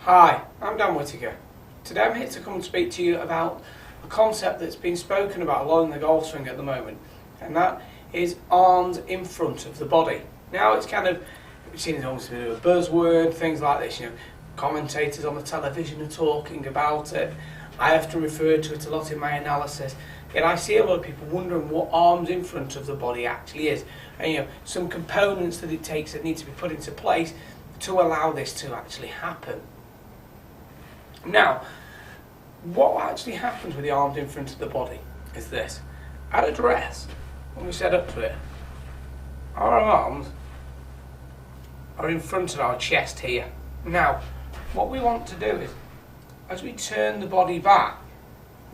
Hi, I'm Dan Whittaker. Today I'm here to come and speak to you about a concept that's been spoken about a lot in the golf swing at the moment, and that is arms in front of the body. Now it's kind of seen as almost a bit of a buzzword, things like this, commentators on the television are talking about it. I often refer to it a lot in my analysis, yet I see a lot of people wondering what arms in front of the body actually is, and some components that it takes that need to be put into place to allow this to actually happen. Now, what actually happens with the arms in front of the body is this. At a dress, when we set up to it, our arms are in front of our chest here. Now, what we want to do is, as we turn the body back,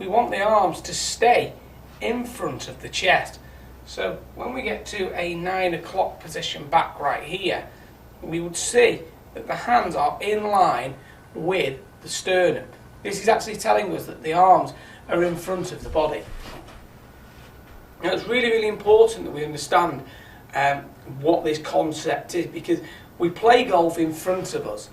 we want the arms to stay in front of the chest. So when we get to a 9 o'clock position back right here, we would see that the hands are in line with the sternum. This is actually telling us that the arms are in front of the body. Now it's really, really important that we understand what this concept is, because we play golf in front of us,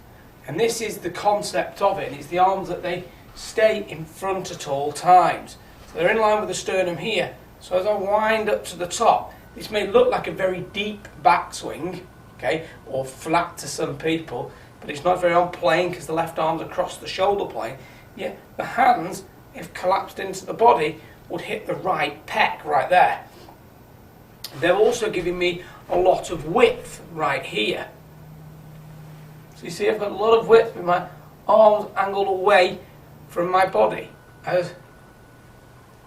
and this is the concept of it. It's the arms that they stay in front at all times. So they're in line with the sternum here. So as I wind up to the top, this may look like a very deep backswing, okay, or flat to some people, but it's not very on plane because the left arm's across the shoulder plane. Yet the hands, if collapsed into the body, would hit the right pec right there. They're also giving me a lot of width right here. So you see I've got a lot of width with my arms angled away from my body. As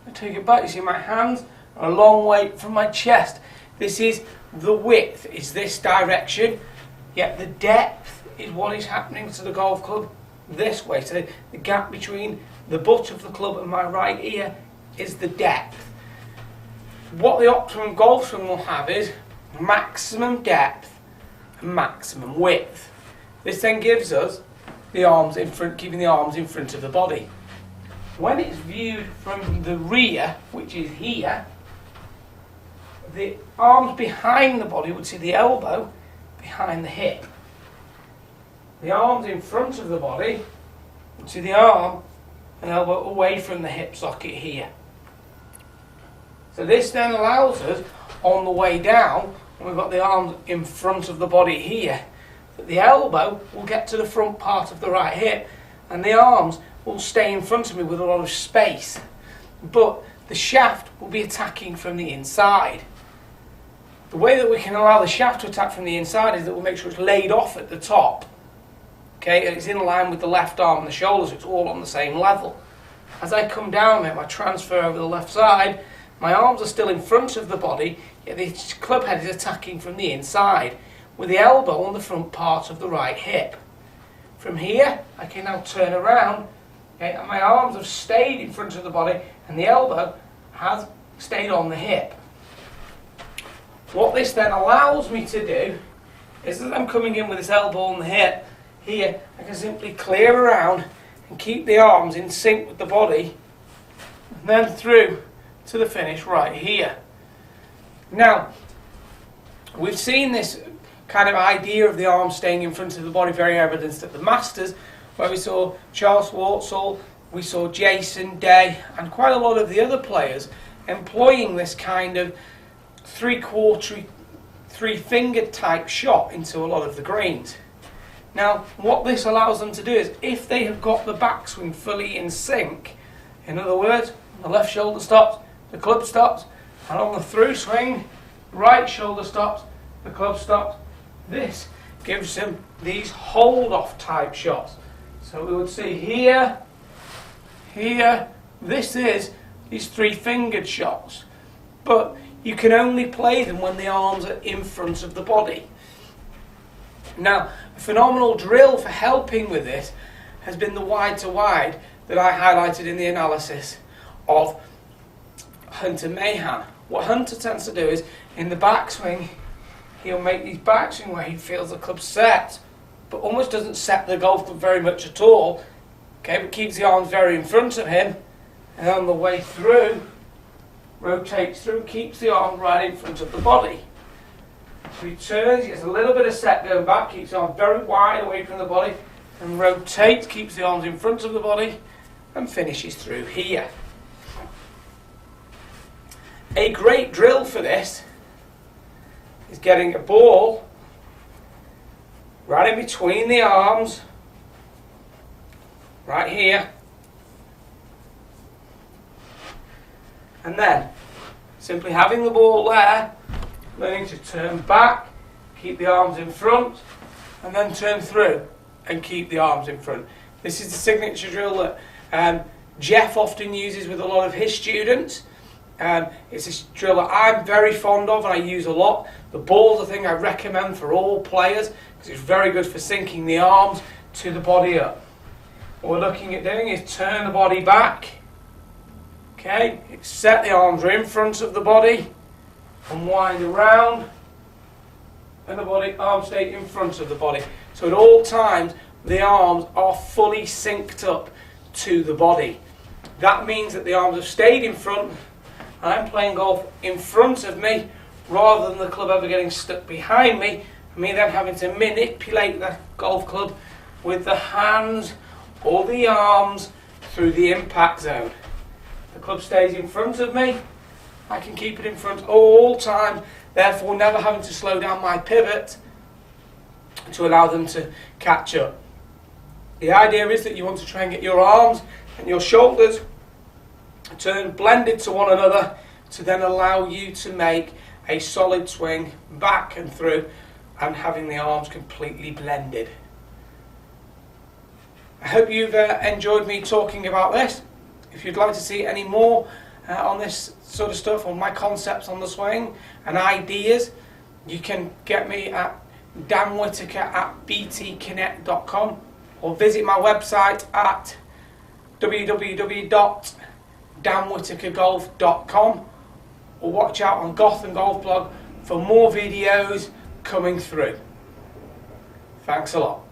I take it back, you see my hands are a long way from my chest. This is the width, is this direction, yet the depth is what is happening to the golf club this way. So the gap between the butt of the club and my right ear is the depth. What the optimum golf swing will have is maximum depth and maximum width. This then gives us the arms in front, keeping the arms in front of the body. When it's viewed from the rear, which is here, the arms behind the body would see the elbow behind the hip. The arms in front of the body would see the arm and elbow away from the hip socket here. So this then allows us, on the way down, when we've got the arms in front of the body here, that the elbow will get to the front part of the right hip and the arms will stay in front of me with a lot of space. But the shaft will be attacking from the inside. The way that we can allow the shaft to attack from the inside is that we'll make sure it's laid off at the top. Okay, and it's in line with the left arm and the shoulders, so it's all on the same level. As I come down, make my transfer over the left side, my arms are still in front of the body, yet the club head is attacking from the inside, with the elbow on the front part of the right hip. From here, I can now turn around, okay, and my arms have stayed in front of the body, and the elbow has stayed on the hip. What this then allows me to do is, as I'm coming in with this elbow on the hip, here I can simply clear around and keep the arms in sync with the body, and then through to the finish right here. Now, we've seen this kind of idea of the arms staying in front of the body very evidenced at the Masters, where we saw Charles Schwartzel, we saw Jason Day, and quite a lot of the other players employing this kind of three-quarter, three-fingered type shot into a lot of the greens. Now, what this allows them to do is, if they have got the backswing fully in sync, in other words, the left shoulder stops, the club stops, and on the through swing, right shoulder stops, the club stops, this gives them these hold-off type shots. So we would see here, here, this is these three-fingered shots. But you can only play them when the arms are in front of the body. Now, a phenomenal drill for helping with this has been the wide-to-wide that I highlighted in the analysis of Hunter Mahan. What Hunter tends to do is, in the backswing, he'll make these backswing where he feels the club set, but almost doesn't set the golf club very much at all, okay, but keeps the arms very in front of him, and on the way through, rotates through, keeps the arm right in front of the body. So he turns, he gets a little bit of set going back, keeps the arm very wide away from the body, and rotates, keeps the arms in front of the body, and finishes through here. A great drill for this is getting a ball right in between the arms, right here, and then simply having the ball there, learning to turn back, keep the arms in front, and then turn through and keep the arms in front. This is the signature drill that Jeff often uses with a lot of his students. It's a drill that I'm very fond of and I use a lot. The ball's the thing I recommend for all players because it's very good for syncing the arms to the body up. What we're looking at doing is turn the body back. Okay, set the arms in front of the body and wind around, and the body arms stay in front of the body. So at all times the arms are fully synced up to the body. That means that the arms have stayed in front. I'm playing golf in front of me rather than the club ever getting stuck behind me, and me then having to manipulate the golf club with the hands or the arms through the impact zone. The club stays in front of me, I can keep it in front all times, therefore never having to slow down my pivot to allow them to catch up. The idea is that you want to try and get your arms and your shoulders turn blended to one another to then allow you to make a solid swing back and through and having the arms completely blended. I hope you've enjoyed me talking about this. If you'd like to see any more on this sort of stuff, on my concepts on the swing and ideas, you can get me at Dan Whittaker at btconnect.com or visit my website at www.danwhitakergolf.com, or watch out on Goth and Golf Blog for more videos coming through. Thanks a lot.